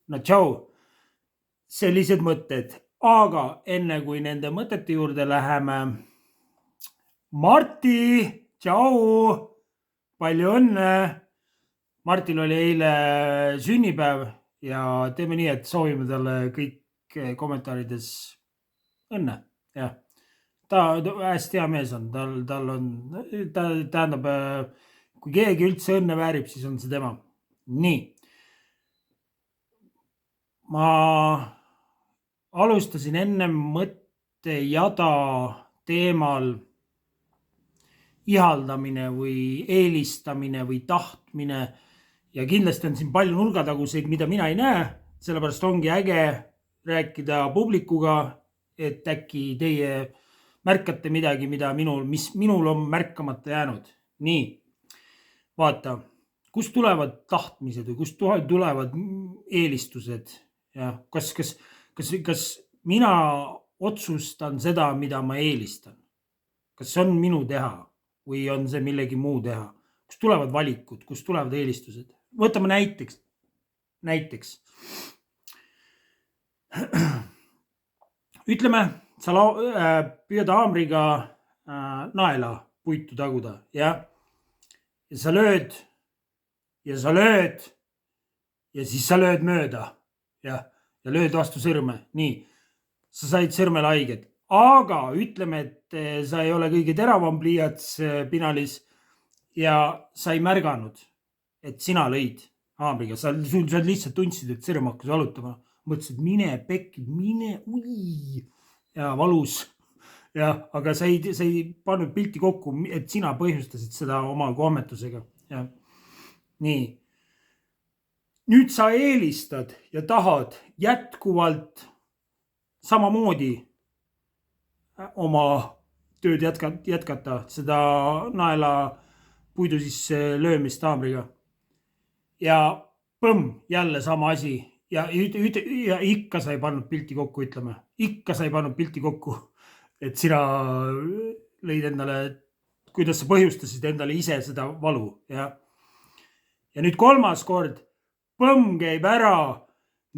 no tšau, sellised mõtted, aga enne kui nende mõtete juurde läheme. Marti, tšau, palju õnne. Martil oli eile sünnipäev ja teeme nii, et soovime talle kõik kommentaarides õnne. Jah, ta hästi hea mees on, tal on, ta tähendab, kui keegi üldse õnne väärib, siis on see tema. Nii. Ma alustasin enne mõttejada teemal ihaldamine või eelistamine või tahtmine. Ja kindlasti on siin palju nurgataguseid, mida mina ei näe, sellepärast ongi äge rääkida publikuga, et äkki teie märkate midagi, mis minul on märkamata jäänud. Nii, vaata, kust tulevad tahtmised või kust tulevad eelistused? Ja kas mina otsustan seda, mida ma eelistan? Kas see on minu teha või on see millegi muu teha? Kust tulevad valikud, kust tulevad eelistused? Võtame näiteks. Ütleme, sa püüad haamriga naela puitu taguda, ja sa lööd ja sa lööd ja siis sa lööd mööda ja lööd vastu sõrme. Nii, sa said sõrmele haiget, aga ütleme, et sa ei ole kõige teravam pliiats pinalis ja sa ei märganud, et sina lõid haamriga. Sa lihtsalt tundsid, et sõrm hakkas valutama. Mõtlesid, mine pekki, ui ja valus. Ja, aga sa ei pannud pilti kokku, et sina põhjustasid seda oma kohmetusega. Ja. Nii. Nüüd sa eelistad ja tahad jätkuvalt samamoodi oma tööd jätkata, seda naela puidu sisse löömist haamriga. Ja põmm, jälle sama asi. Ja ikka sa ei pannud pilti kokku, ütleme. Ikka sa ei pannud pilti kokku, et sina lõid endale, kuidas sa põhjustasid endale ise seda valu. Ja nüüd kolmas kord, põmm käib ära,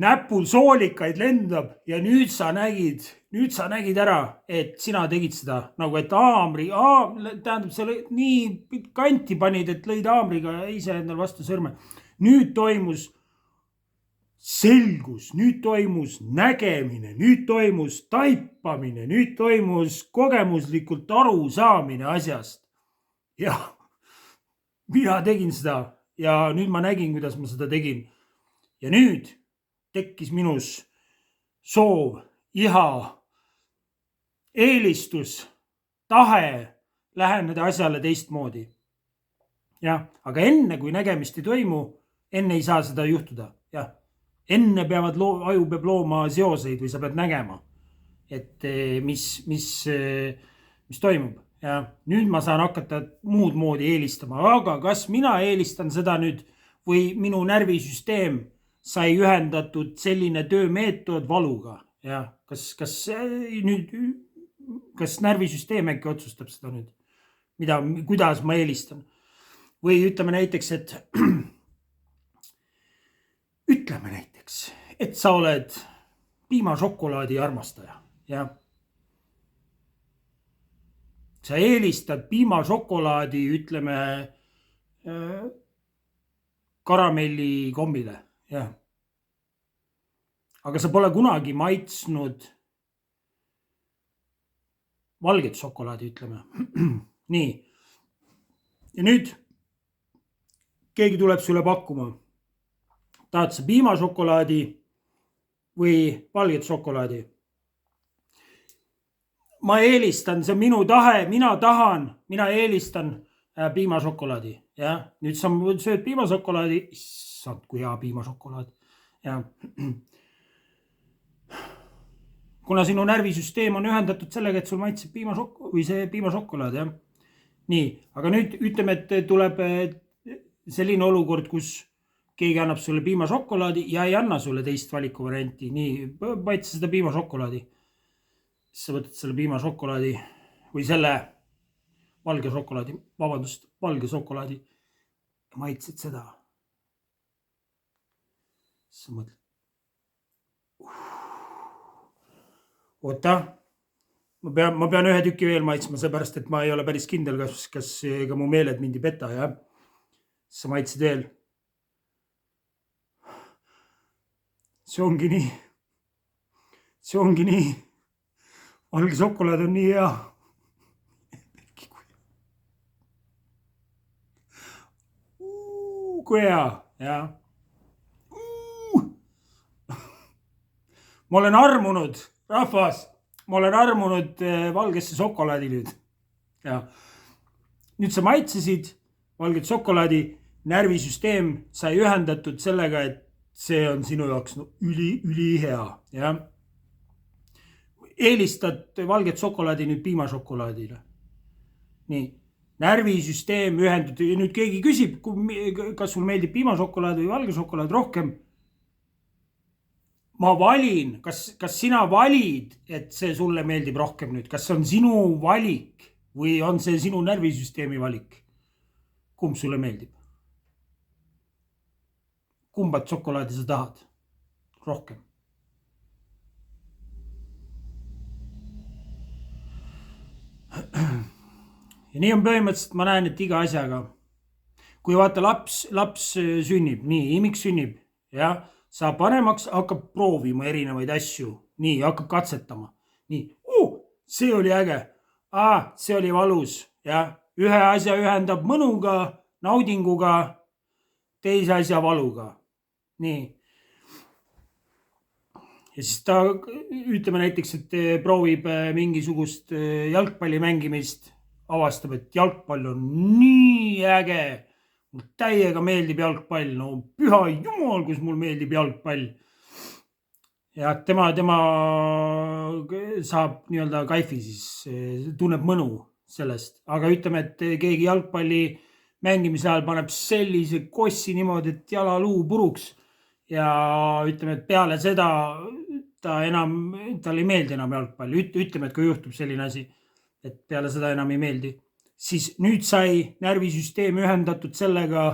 näpul soolikaid lendab ja nüüd sa nägid ära, et sina tegid seda, nagu et haamri, tähendab, sa nii kanti panid, et lõid haamriga ise endale vastu sõrme. Nüüd toimus selgus, nüüd toimus nägemine, nüüd toimus taipamine, nüüd toimus kogemuslikult arusaamine asjast. Ja mina tegin seda ja nüüd ma nägin, kuidas ma seda tegin. Ja nüüd tekkis minus soov, iha, eelistus, tahe läheneda asjale teistmoodi. Ja, aga enne kui nägemist ei toimu, enne ei saa seda juhtuda. Ja, enne aju peab looma seoseid või sa pead nägema, et mis toimub. Ja nüüd ma saan hakata muud moodi eelistama, aga kas mina eelistan seda nüüd või minu närvisüsteem sai ühendatud selline töömeetod valuga. Ja kas närvisüsteem äkki otsustab seda nüüd, kuidas ma eelistan? Või ütleme näiteks, et sa oled piimašokolaadi armastaja. Ja sa eelistad piimašokolaadi, ütleme, karamellikombile. Ja. Aga sa pole kunagi maitsnud valget šokolaadi, ütleme. Nii. Ja nüüd keegi tuleb sulle pakkuma. Tahad sa piimašokolaadi või valget šokolaadi? Ma eelistan, see on minu tahe, mina eelistan piimašokolaadi. Ja nüüd sa sööd piimašokolaadi, issand, kui hea piimašokolaad. Ja kuna sinu närvisüsteem on ühendatud sellega, et sul maitseb piimašokolaad. Ja. Nii, aga nüüd ütleme, et tuleb selline olukord, kus keegi annab sulle piimašokolaadi ja ei anna sulle teist valikuvarianti. Nii, maitse seda piimašokolaadi. Siis sa võtad selle piimašokolaadi või selle valge šokolaadi, maitsed seda. Siis sa mõtled, oota, ma pean ühe tüki veel maitsma, seepärast, et ma ei ole päris kindel, kas ega mu meeled mind ei peta, jah. Sa maitsid veel. See ongi nii. See ongi nii. Valge šokolaad on nii hea. Kui hea, jah. Ma olen armunud, rahvas, ma olen armunud valgesse šokolaadi nüüd. Ja. Nüüd sa maitsesid valget šokolaadi, närvisüsteem sai ühendatud sellega, et see on sinu jaoks üli hea. Ja. Eelistad valget šokolaadi nüüd piimašokolaadile. Nii, närvisüsteem ühendatud ja nüüd keegi küsib, kas sul meeldib piimašokolaad või valge šokolaad rohkem. Ma valin, kas sina valid, et see sulle meeldib rohkem nüüd, kas see on sinu valik või on see sinu närvisüsteemi valik? Kumb sulle meeldib? Kumbat šokolaadi sa tahad rohkem? Ja nii on põhimõtteliselt, ma näen, et iga asjaga. Kui vaata laps sünnib, nii, imik sünnib, jah, saab vanemaks, hakkab proovima erinevaid asju. Nii, hakkab katsetama. Nii, see oli äge. See oli valus. Ja, ühe asja ühendab mõnuga, naudinguga, teise asja valuga. Nii. Ja siis ta, ütleme näiteks, et proovib mingisugust jalgpalli mängimist, avastab, et jalgpall on nii äge. Mul täiega meeldib jalgpall, no püha jumal, kus mul meeldib jalgpall. Ja tema saab nii-öelda kaifi siis, tunneb mõnu sellest. Aga ütleme, et keegi jalgpalli mängimise ajal paneb sellise kossi niimoodi, et jalaluu puruks. Ja ütleme, et peale seda tal ei meeldi enam jalgpall. Ütleme, et kui juhtub selline asi, et peale seda enam ei meeldi. Siis nüüd sai närvisüsteem ühendatud sellega,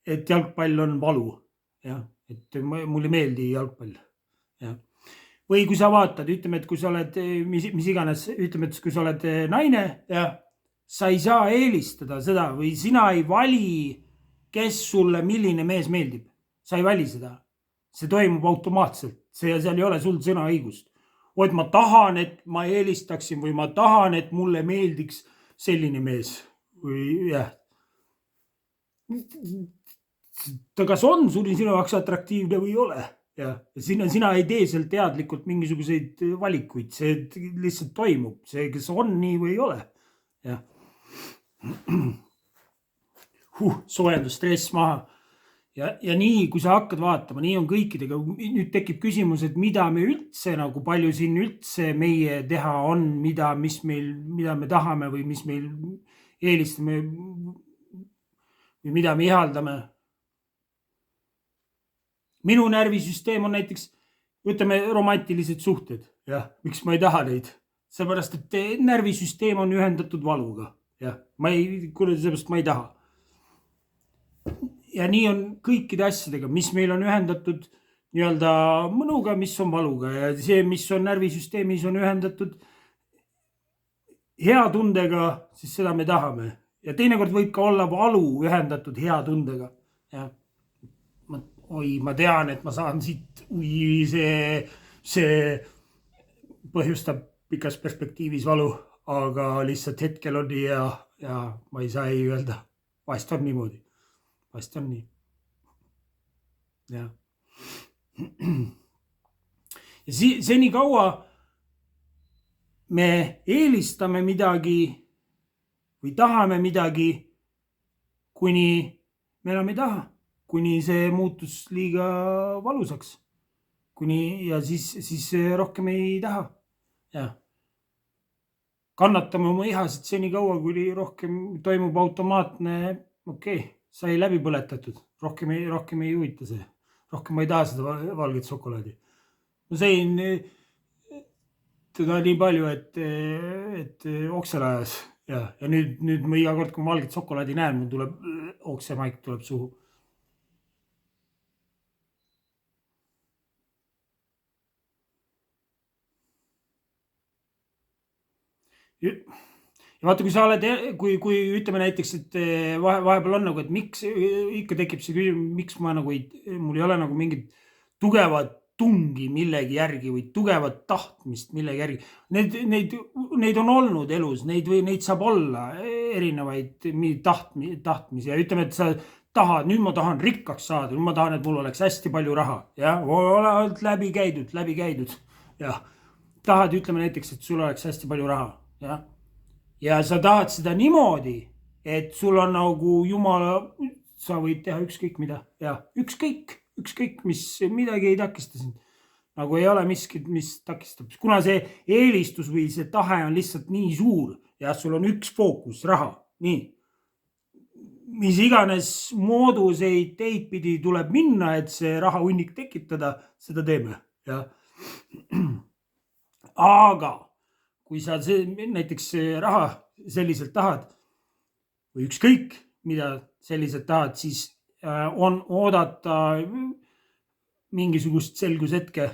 et jalgpall on valu. Ja, et mul ei meeldi jalgpall. Ja. Või kui sa vaatad, ütleme, et kui sa oled, mis iganes, ütleme, et kui sa oled naine, ja, sa ei saa eelistada seda või sina ei vali, kes sulle milline mees meeldib. Sa ei vali seda. See toimub automaatselt. Seal ei ole sul sõnaõigust. Et ma tahan, et ma eelistaksin või ma tahan, et mulle meeldiks selline mees või jah. Ta kas on sinu jaoks atraktiivne või ei ole. Ja sina ei tee seal teadlikult mingisuguseid valikuid. See lihtsalt toimub. See, kes on nii või ei ole. Ja. Soojendus, stress maha. Ja nii, kui sa hakkad vaatama, nii on kõikidega. Nüüd tekib küsimus, et mida me üldse, nagu palju siin üldse meie teha on, mida me tahame või mis meil eelistame või mida me ihaldame. Minu närvisüsteem on näiteks, ütleme, romantilised suhted. Ja, miks ma ei taha neid? Seepärast, et närvisüsteem on ühendatud valuga. Ja, seepärast ma ei taha. Ja nii on kõikide asjadega, mis meil on ühendatud nii-öelda mõnuga, mis on valuga ja see, mis on närvisüsteemis on ühendatud hea tundega, siis seda me tahame. Ja teinekord võib ka olla valu ühendatud hea tundega. Ja. Ma tean, et ma saan siit, see põhjustab pikas perspektiivis valu, aga lihtsalt hetkel on nii ja ma ei saa ei öelda, vahest on niimoodi. Vast on nii. Ja. Ja seni kaua me eelistame midagi või tahame midagi, kuni me enam ei taha, kuni see muutus liiga valusaks. Ja siis rohkem ei taha. Ja. Kannatame oma ihasid seni kaua, kuni rohkem toimub automaatne, okei. Sai läbi põletatud, rohkem ei huvita see, rohkem ma ei taha seda valget šokolaadi. Ma sõin teda nii palju, et oksel ajas ja nüüd ma iga kord, kui ma valget šokolaadi näen, mul tuleb oksemaik tuleb suhu. ja vaata, kui sa oled, kui ütleme näiteks, et vahepeal on nagu, et miks ikka tekib see küsimus, miks ma nagu mul ei ole nagu mingit tugevat tungi millegi järgi või tugevat tahtmist millegi järgi. Neid on olnud elus, neid saab olla erinevaid tahtmisi ja ütleme, et sa tahad, nüüd ma tahan rikkaks saada, nüüd ma tahan, et mul oleks hästi palju raha, jah, oled läbi käidud, jah. Tahad, ütleme näiteks, et sul oleks hästi palju raha, jah. Ja sa tahad seda niimoodi, et sul on nagu jumala, sa võid teha ükskõik mida, jah, ükskõik, mis midagi ei takista sind. Nagu ei ole miskit, mis takistab, kuna see eelistus või see tahe on lihtsalt nii suur ja sul on üks fookus, raha, nii. Mis iganes mooduseid teid pidi tuleb minna, et see raha hunnik tekitada, seda teeme, jah. Aga kui sa näiteks raha selliselt tahad või ükskõik, mida selliselt tahad, siis on oodata mingisugust selgushetke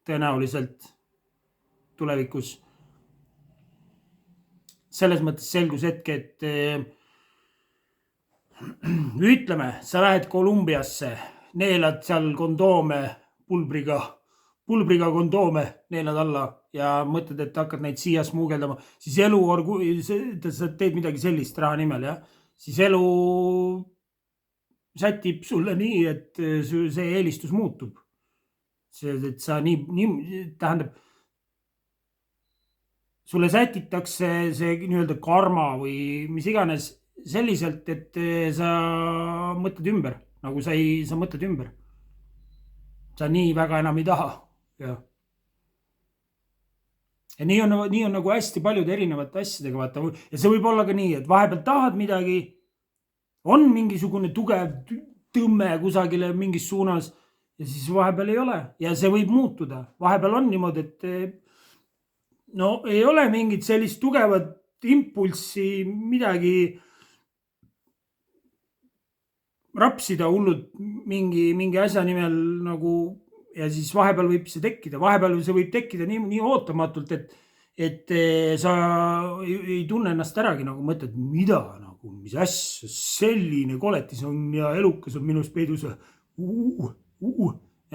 tõenäoliselt tulevikus. Selles mõttes selgushetke, et ütleme, sa lähed Kolumbiasse, neelad seal kondoome pulbriga kondoome neelad alla ja mõtled, et hakkad neid siia smuugeldama, siis sa teed midagi sellist raha nimel, jah. Siis elu sätib sulle nii, et see eelistus muutub. Et sa tähendab, sulle sätitakse see nii-öelda karma või mis iganes selliselt, et sa mõtled ümber, nagu sa mõtled ümber. Sa nii väga enam ei taha, jah. Ja nii on nagu hästi paljude erinevate asjadega, vaata. Ja see võib olla ka nii, et vahepeal tahad midagi, on mingisugune tugev tõmme kusagile mingis suunas ja siis vahepeal ei ole. Ja see võib muutuda. Vahepeal on niimoodi, et no ei ole mingit sellist tugevat impulssi midagi rapsida hullud mingi asja nimel nagu. Ja siis vahepeal võib see tekkida, see võib tekkida nii ootamatult, et sa ei tunne ennast äragi, nagu mõtled, mida, nagu, mis asja, selline koletis on ja elukas on minust peidus.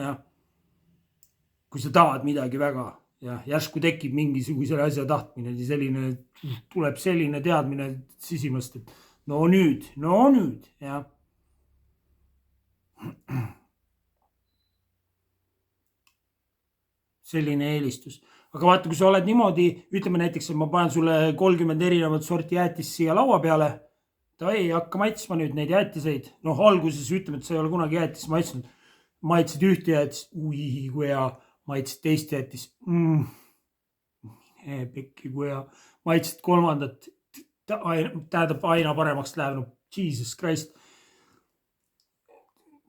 Ja. Kui sa tahad midagi väga ja järsku tekib mingisuguse asja tahtmine, siis tuleb selline teadmine sisimast, et no nüüd, jah. Selline eelistus. Aga vaata, kui sa oled niimoodi, ütleme näiteks, et ma panen sulle 30 erinevat sorti jäätist siia laua peale, ta ei hakka maitsma nüüd neid jäätiseid. Noh, alguses ütleme, et sa ei ole kunagi jäätis maitsnud. Maitsid ühte jäätis, kui hea, maitsid teist jäätis. Pekki, kui hea. Maitsid kolmandat, tähendab aina paremaks läheb, no Jesus Christ.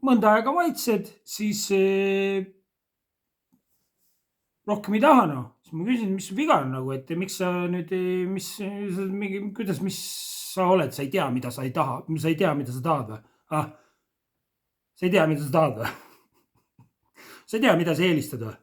Mõnda aega maitsed, siis rohkem ei taha, no. Siis ma küsin, mis viga on nagu, et miks sa nüüd, mis sa oled, sa ei tea, mida sa ei taha, sa ei tea, mida sa tahad või? Sa ei tea, mida sa tahad või? Sa ei tea, mida sa eelistad või?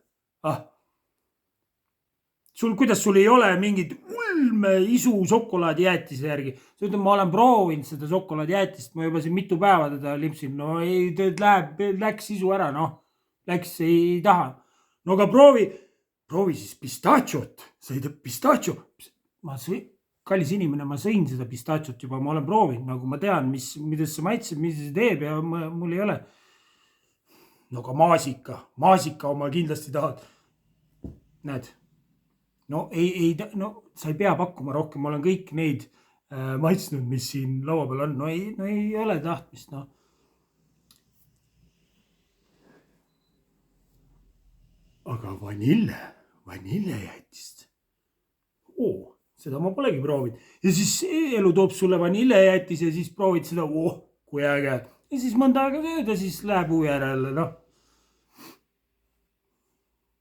Kuidas sul ei ole mingit ulme isu šokolaadijäätise järgi? Sa ütled, ma olen proovinud seda šokolaadijäätist, ma juba siin mitu päeva teda lipsin, no ei, läks isu ära, noh. Läks, ei taha. No aga proovi siis pistachot, sa ei tea pistacho. Kallis inimene, ma sõin seda pistachot juba, ma olen proovinud, nagu ma tean, mida see maitseb, mis see teeb ja mul ei ole. No aga maasika oma kindlasti tahad. Näed, no sa ei pea pakkuma rohkem, ma olen kõik neid maitsnud, mis siin laua peal on, no ei ole tahtmist, noh. Aga vaniljejäätist. Seda ma polegi proovinud. Ja siis elu toob sulle vaniljejäätis ja siis proovid seda, kui äge. Ja siis mõnda aega tööda, siis läheb uu järele, noh.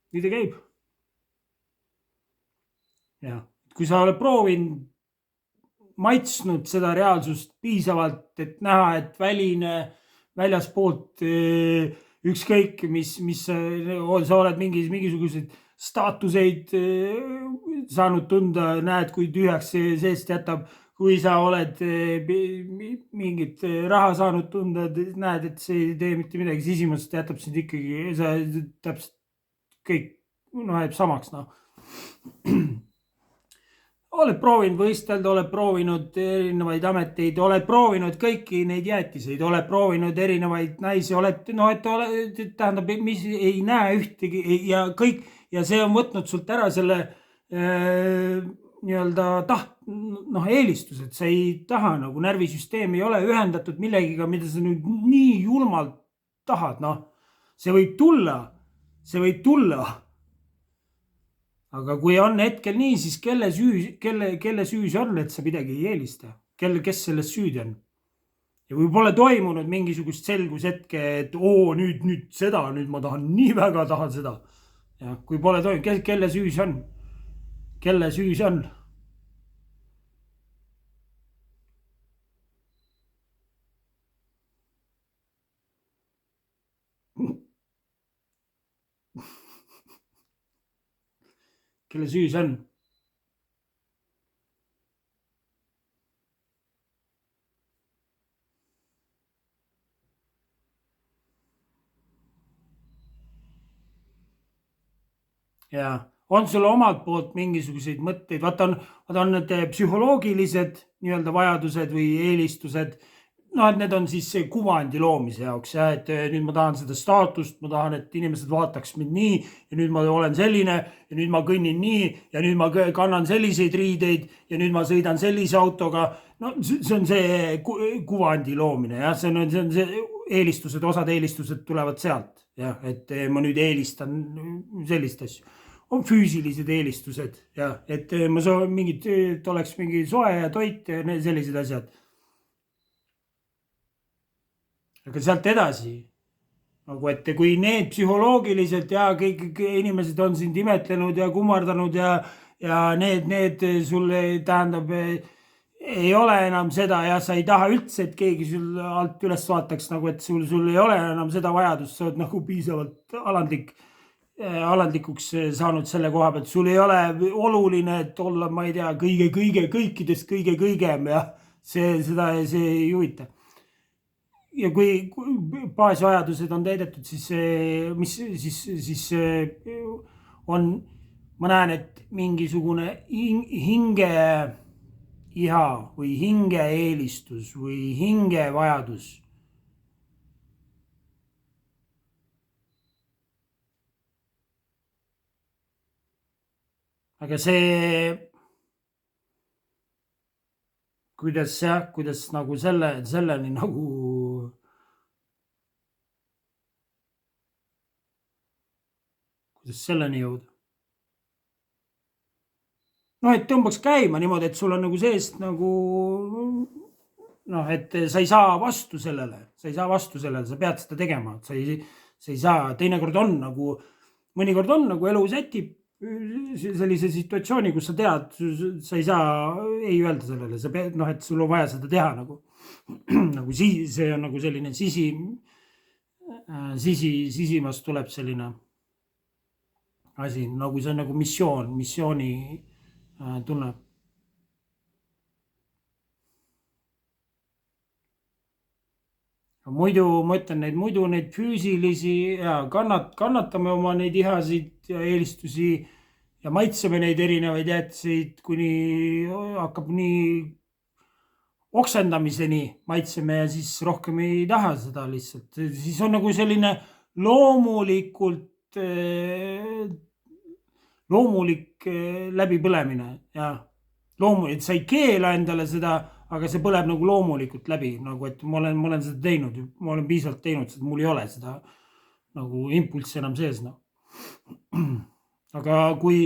Nii ta käib. Ja, kui sa oled proovinud, maitsnud seda reaalsust piisavalt, et näha, et väljaspoolt ükskõik, mis sa oled mingisuguseid staatuseid saanud tunda, näed, kui tühjaks see seest jätab, kui sa oled mingit raha saanud tunda, näed, et see ei tee mitte midagi sisimast, jätab sind ikkagi, sa täpselt kõik, jääb samaks, oled proovinud võistelda, oled proovinud erinevaid ameteid, oled proovinud kõiki neid jäätiseid, oled proovinud erinevaid naisi, tähendab, mis ei näe ühtegi ja kõik ja see on võtnud sult ära selle nii-öelda eelistused, sa ei taha nagu närvisüsteem ei ole ühendatud millegiga, mida sa nüüd nii julmalt tahad, see võib tulla. Aga kui on hetkel nii, siis kelle süü see on, et sa midagi ei eelista? Kes selles süüdi on? Ja kui pole toimunud mingisugust selgushetke, et nüüd seda, nüüd ma tahan seda. Ja kui pole toimunud, kelle süü see on? Kelle süü see on? Kelle süü see on? Ja on sul omalt poolt mingisuguseid mõtteid, vaata on need psühholoogilised nii-öelda vajadused või eelistused, et need on siis kuvandi loomise jaoks ja et nüüd ma tahan seda staatust, ma tahan, et inimesed vaataks mind nii ja nüüd ma olen selline ja nüüd ma kõnnin nii ja nüüd ma kannan selliseid riideid ja nüüd ma sõidan sellise autoga. See on see kuvandi loomine ja see on see eelistused, osad eelistused tulevad sealt ja et ma nüüd eelistan sellist asju. On füüsilised eelistused ja et ma soovin et oleks mingi soe ja toit ja sellised asjad. Aga sealt edasi, et kui need psühholoogiliselt ja kõik inimesed on sind imetlenud ja kummardanud ja need sulle tähendab, ei ole enam seda ja sa ei taha üldse, et keegi sul alt üles vaataks, et sul ei ole enam seda vajadust, sa oled nagu piisavalt alandlikuks saanud selle koha pealt, sul ei ole oluline, et olla, ma ei tea, kõikidest kõigem ja see ei huvita. Ja kui baasvajadused on täidetud, siis on, ma näen, et mingisugune hinge iha või hinge eelistus või hinge vajadus. Aga see, kuidas nagu selleni nagu kuidas selleni jõuda? Et tõmbaks käima niimoodi, et sul on nagu seest nagu et sa ei saa vastu sellele, sa pead seda tegema, sa ei saa, teinekord on nagu, mõnikord on nagu elu sätib sellise situatsiooni, kus sa tead, sa ei saa ei öelda sellele, sa pead, et sul on vaja seda teha nagu see on nagu selline sisimast tuleb selline asi, nagu see on nagu missiooni tunne. Muidu ma ütlen neid füüsilisi ja kannatame oma neid ihasid ja eelistusi ja maitseme neid erinevaid jäätiseid, kuni hakkab nii oksendamiseni maitseme ja siis rohkem ei taha seda lihtsalt. Siis on nagu selline loomulik läbipõlemine ja loomulik, sa ei keela endale seda, aga see põleb nagu loomulikult läbi, nagu et ma olen seda teinud, ma olen piisavalt teinud, sest mul ei ole seda nagu impulssi enam sees. Aga kui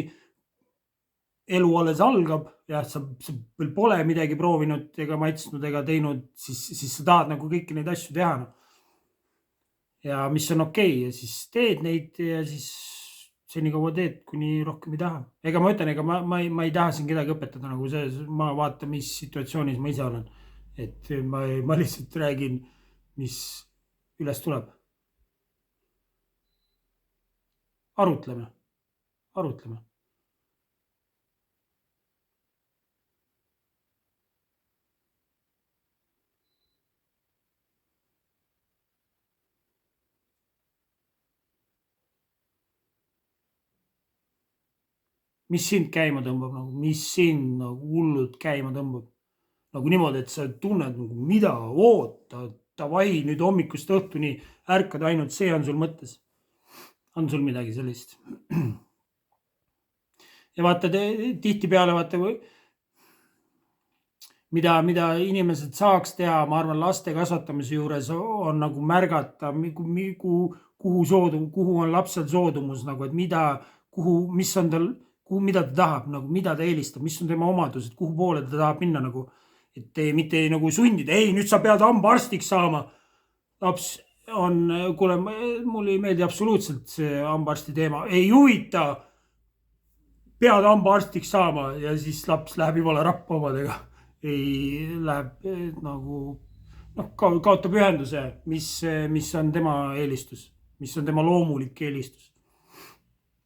elu alles algab ja sa veel pole midagi proovinud ega maitsnud ega teinud, siis sa tahad nagu kõiki neid asju teha. Ja mis on okei ja siis teed neid ja siis senikaua teed, kuni rohkem ei taha. Ega ma ütlen, ma ei taha siin kedagi õpetada, nagu see, ma vaatan, mis situatsioonis ma ise olen. Et ma lihtsalt räägin, mis üles tuleb. arutleme, arutleme. Mis sind käima tõmbab, nagu, mis sind nagu hullult käima tõmbab? Nagu niimoodi, et sa tunned nagu mida, oota, davai, nüüd hommikust õhtuni ärkad, ainult see on sul mõttes. On sul midagi sellist? Ja vaata, tihtipeale vaata, mida inimesed saaks teha, ma arvan, laste kasvatamise juures on nagu märgata, kuhu on lapsel soodumus nagu, et mis on tal, mida ta tahab, nagu mida ta eelistab, mis on tema omadused, kuhu poole ta tahab minna nagu, et mitte nagu sundida, ei, nüüd sa pead hambaarstiks saama. Laps on, kuule, mulle ei meeldi absoluutselt see hambaarsti teema, ei huvita, pead hambaarstiks saama ja siis laps läheb jumala rappa omadega. Ei läheb nagu, kaotab ühenduse, mis on tema eelistus, mis on tema loomulik eelistus,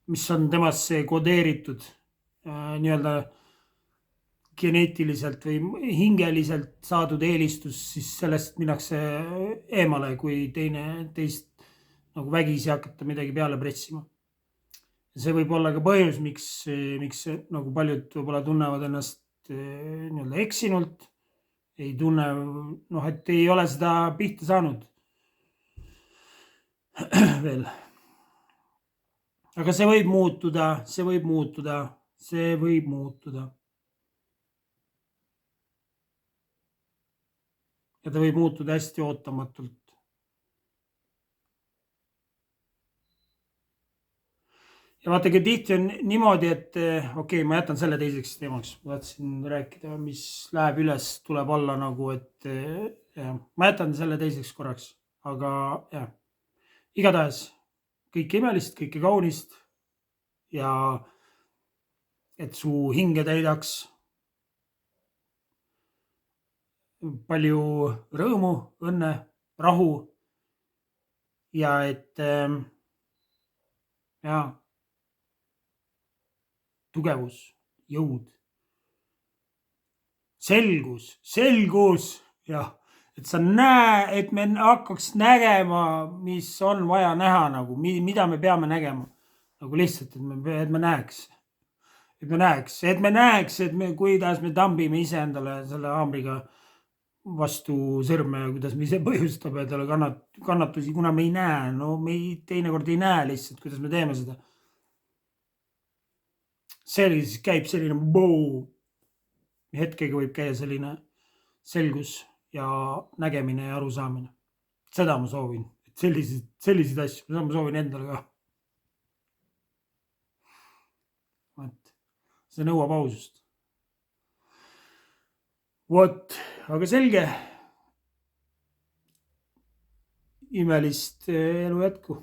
mis on temasse kodeeritud nii-öelda geneetiliselt või hingeliselt saadud eelistus, siis sellest minnakse eemale, kui teist nagu vägisi hakata midagi peale pressima. See võib olla ka põhjus, miks nagu paljud võib-olla tunnevad ennast nii-öelda eksinult, ei tunne, et ei ole seda pihta saanud veel. Aga see võib muutuda. Ja ta võib muutuda hästi ootamatult. Ja vaatagi, tihti on niimoodi, et okei, ma jätan selle teiseks teemaks. Ma tahtsin rääkida, mis läheb üles, tuleb alla nagu, et ma jätan selle teiseks korraks. Aga jah, igatahes kõike imelist, kõike kaunist ja et su hinge täidaks palju rõõmu, õnne, rahu ja et tugevus, jõud, selgus, jah, et sa et me hakkaks nägema, mis on vaja näha nagu, mida me peame nägema, nagu lihtsalt, et me näeks, kuidas me tambime ise endale selle haamriga vastu sõrme ja kuidas me ise põhjustame endale kannatusi, kuna me ei näe, me teinekord ei näe lihtsalt, kuidas me teeme seda. Siis käib selline hetkega võib käia selline selgus ja nägemine ja arusaamine. Seda ma soovin, et selliseid asju, seda ma soovin endale ka. See nõuab ausust. Vot, aga selge. Imelist elu jätku.